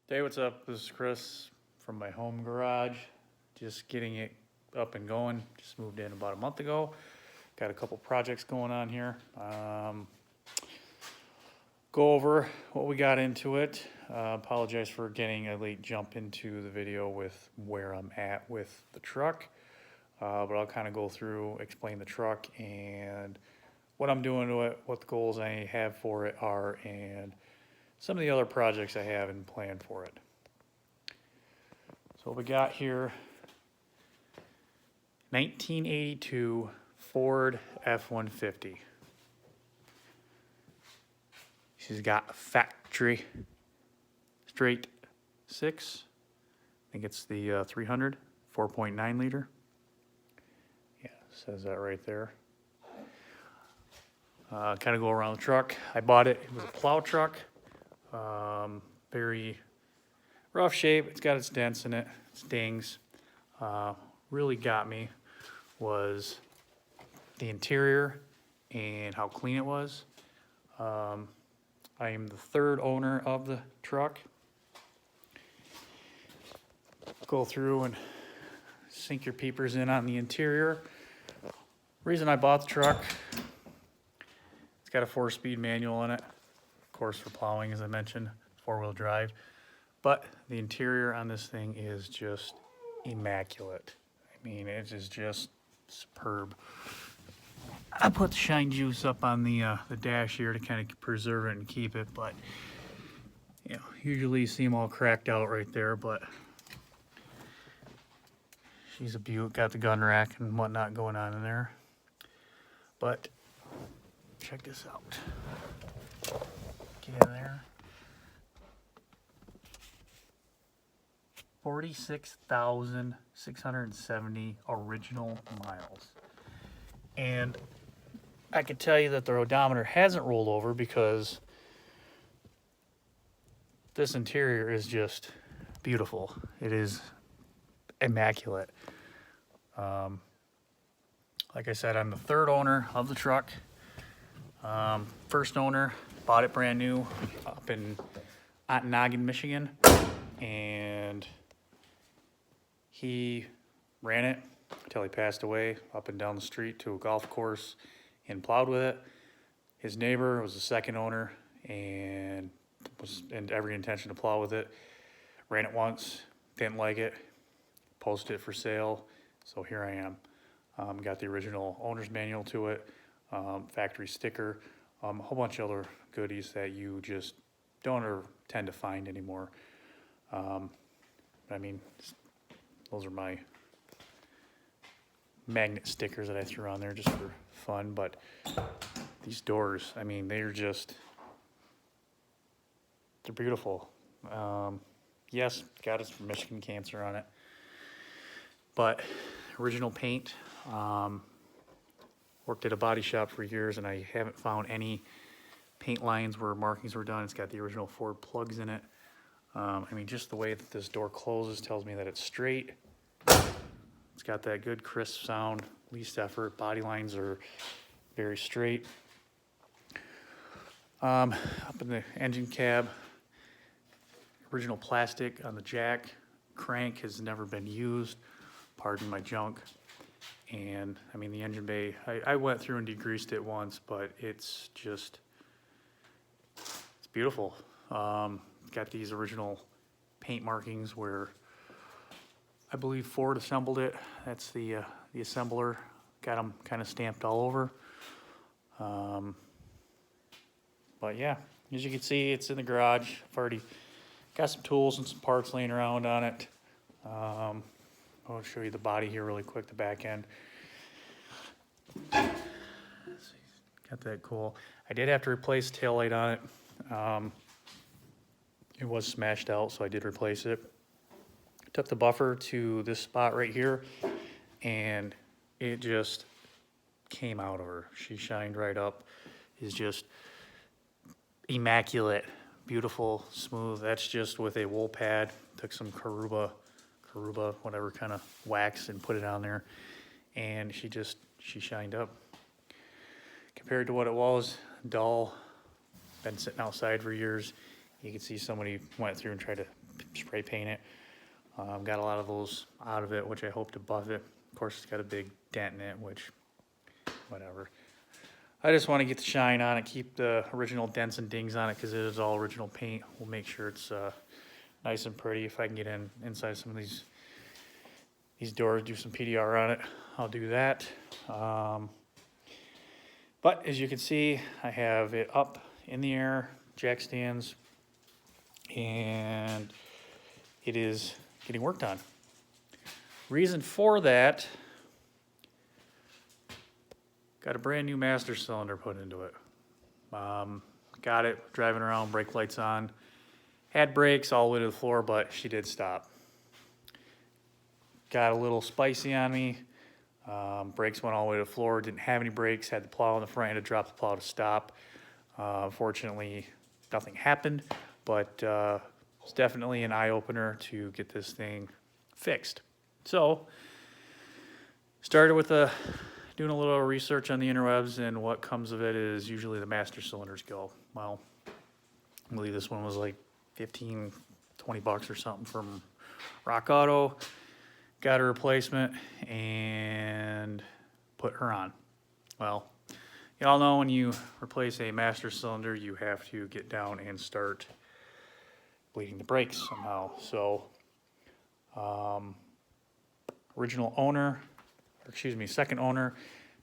Hey, what's up? This is Chris from my home garage. Just getting it up and going. Just moved in about a month ago. Got a couple projects going on here. Go over what we got into it. Apologize for getting a late jump into the video with where I'm at with the truck. But I'll kind of go through, explain the truck and what I'm doing to it, what the goals I have for it are, and some of the other projects I have in plan for it. So what we got here, 1982 Ford F-150. She's got a factory straight six. I think it's the 300, 4.9 liter. Yeah, says that right there. Kind of go around the truck. I bought it. It was a plow truck. Very rough shape. It's got its dents in it, its dings. Really got me was the interior and how clean it was. I am the third owner of the truck. Go through and sink your peepers in on the interior. Reason I bought the truck, it's got a 4-speed manual in it. Of course, for plowing, as I mentioned, 4-wheel drive. But the interior on this thing is just immaculate. I mean, it is just superb. I put the shine juice up on the dash here to kind of preserve it and keep it, but you know, usually you see them all cracked out right there, but she's a beaut. Got the gun rack and whatnot going on in there. But check this out. Get in there. 46,670 original miles. And I can tell you that the odometer hasn't rolled over because this interior is just beautiful. It is immaculate. Like I said, I'm the third owner of the truck. First owner bought it brand new up in Ontonagon, Michigan, and he ran it until he passed away up and down the street to a golf course and plowed with it. His neighbor was the second owner and was in every intention to plow with it. Ran it once, didn't like it, posted it for sale, so here I am. Got the original owner's manual to it, factory sticker, a whole bunch of other goodies that you just don't or tend to find anymore. I mean, those are my magnet stickers that I threw on there just for fun, but these doors, I mean, they're beautiful. Yes, got us Michigan cancer on it, but original paint. Worked at a body shop for years and I haven't found any paint lines where markings were done. It's got the original Ford plugs in it. I mean, just the way that this door closes tells me that it's straight. It's got that good crisp sound, least effort. Body lines are very straight. Up in the engine cab, original plastic on the jack. Crank has never been used. Pardon my junk. And I mean, the engine bay, I went through and degreased it once, but it's beautiful. Got these original paint markings where I believe Ford assembled it. That's the assembler. Got them kind of stamped all over. But yeah, as you can see, it's in the garage. I've already got some tools and some parts laying around on it. I'll show you the body here really quick, the back end. Got that cool. I did have to replace the taillight on it. It was smashed out, so I did replace it. Took the buffer to this spot right here, and it just came out of her. She shined right up. Is just immaculate, beautiful, smooth. That's just with a wool pad. Took some Karuba, whatever kind of wax, and put it on there, and she shined up. Compared to what it was, dull, been sitting outside for years. You can see somebody went through and tried to spray paint it. Got a lot of those out of it, which I hope to buff it. Of course, it's got a big dent in it, which, whatever. I just want to get the shine on it, keep the original dents and dings on it because it is all original paint. We'll make sure it's nice and pretty. If I can get inside some of these doors, do some PDR on it, I'll do that. But as you can see, I have it up in the air, jack stands, and it is getting worked on. Reason for that, got a brand new master cylinder put into it. Got it, driving around, brake lights on. Had brakes all the way to the floor, but she did stop. Got a little spicy on me. Brakes went all the way to the floor, didn't have any brakes, had the plow in the front, had to drop the plow to stop. Fortunately, nothing happened, but it's definitely an eye-opener to get this thing fixed. So, started with doing a little research on the interwebs, and what comes of it is usually the master cylinders go. Well, I believe this one was like 15, 20 bucks or something from Rock Auto. Got a replacement and put her on. Well, y'all know when you replace a master cylinder, you have to get down and start bleeding the brakes somehow. So, second owner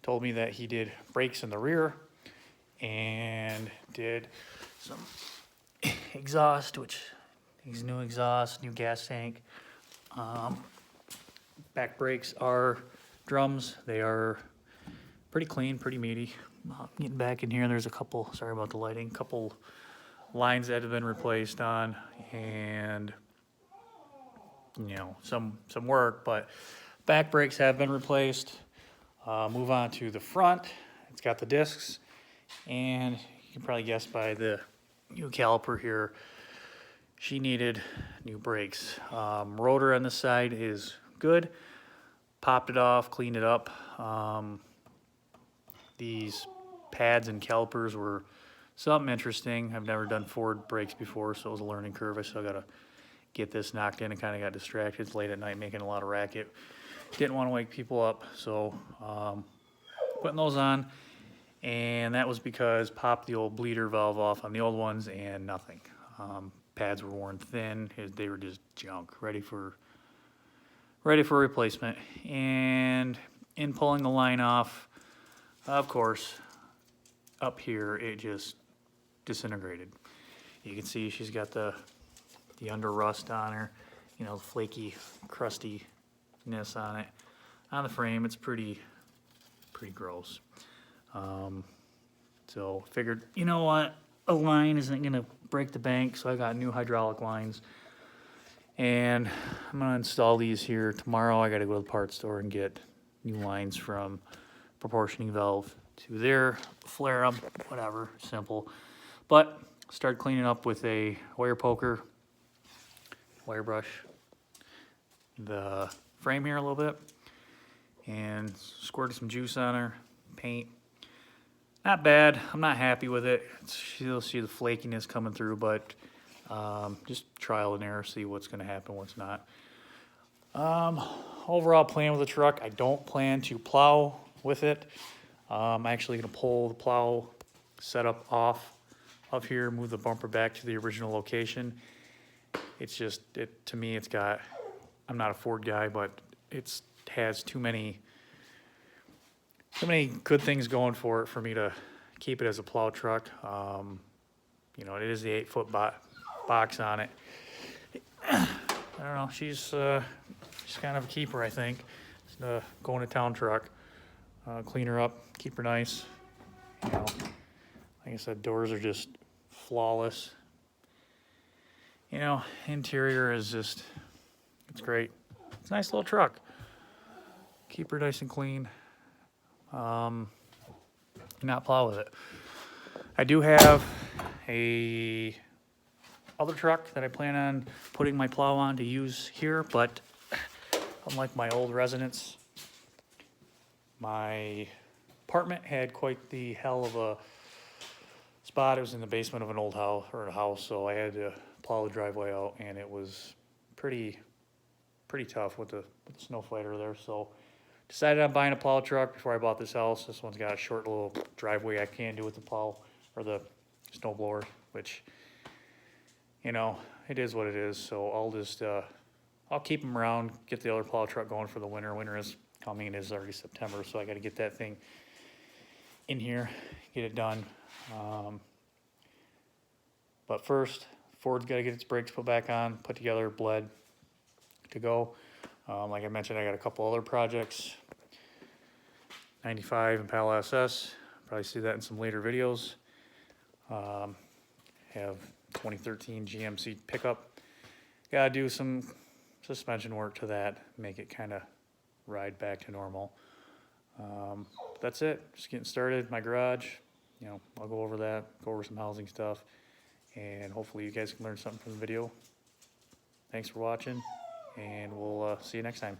told me that he did brakes in the rear and did some exhaust, which these new exhaust, new gas tank. Back brakes are drums. They are pretty clean, pretty meaty. Getting back in here, there's a couple, sorry about the lighting, couple lines that have been replaced on, and you know, some work, but back brakes have been replaced. Move on to the front. It's got the discs, and you can probably guess by the new caliper here, she needed new brakes. Rotor on this side is good. Popped it off, cleaned it up. These pads and calipers were something interesting. I've never done Ford brakes before, so it was a learning curve. I still got to get this knocked in and kind of got distracted. It's late at night making a lot of racket. Didn't want to wake people up, so putting those on. And that was because popped the old bleeder valve off on the old ones and nothing. Pads were worn thin. They were just junk, ready for replacement. And in pulling the line off, of course, up here it just disintegrated. You can see she's got the under rust on her, you know, flaky crustiness on it. On the frame, it's pretty gross. So figured, you know what, a line isn't gonna break the bank, so I got new hydraulic lines. And I'm gonna install these here tomorrow. I gotta go to the parts store and get new lines from proportioning valve to there, flare them, whatever, simple. But start cleaning up with a wire poker, wire brush, the frame here a little bit, and squirted some juice on her, paint. Not bad. I'm not happy with it. You'll see the flakiness coming through, but just trial and error, see what's going to happen, what's not. Overall plan with the truck, I don't plan to plow with it. I'm actually going to pull the plow setup off of here, move the bumper back to the original location. It's just, to me, it's got, I'm not a Ford guy, but it has too many good things going for it for me to keep it as a plow truck. You know, it is the 8-foot box on it. I don't know, she's kind of a keeper, I think. It's a going to town truck. Clean her up, keep her nice. You know, like I said, doors are just flawless. You know, interior is just, it's great. It's a nice little truck. Keep her nice and clean. Not plow with it. I do have a other truck that I plan on putting my plow on to use here, but unlike my old residence, my apartment had quite the hell of a spot. It was in the basement of an old house, so I had to plow the driveway out, and it was pretty tough with the snow fighter there. So decided on buying a plow truck before I bought this house. This one's got a short little driveway I can do with the plow or the snow blower, which, you know, it is what it is. So I'll just I'll keep them around, get the other plow truck going for the winter. Winter is coming, it is already September, so I got to get that thing in here, get it done. But first, Ford's got to get its brakes put back on, put together, bled to go. Like I mentioned, I got a couple other projects. 95 Impala SS, probably see that in some later videos. Have 2013 GMC pickup. Got to do some suspension work to that, make it kind of ride back to normal. That's it, just getting started. My garage, you know, I'll go over that, go over some housing stuff, and hopefully you guys can learn something from the video. Thanks for watching, and we'll see you next time.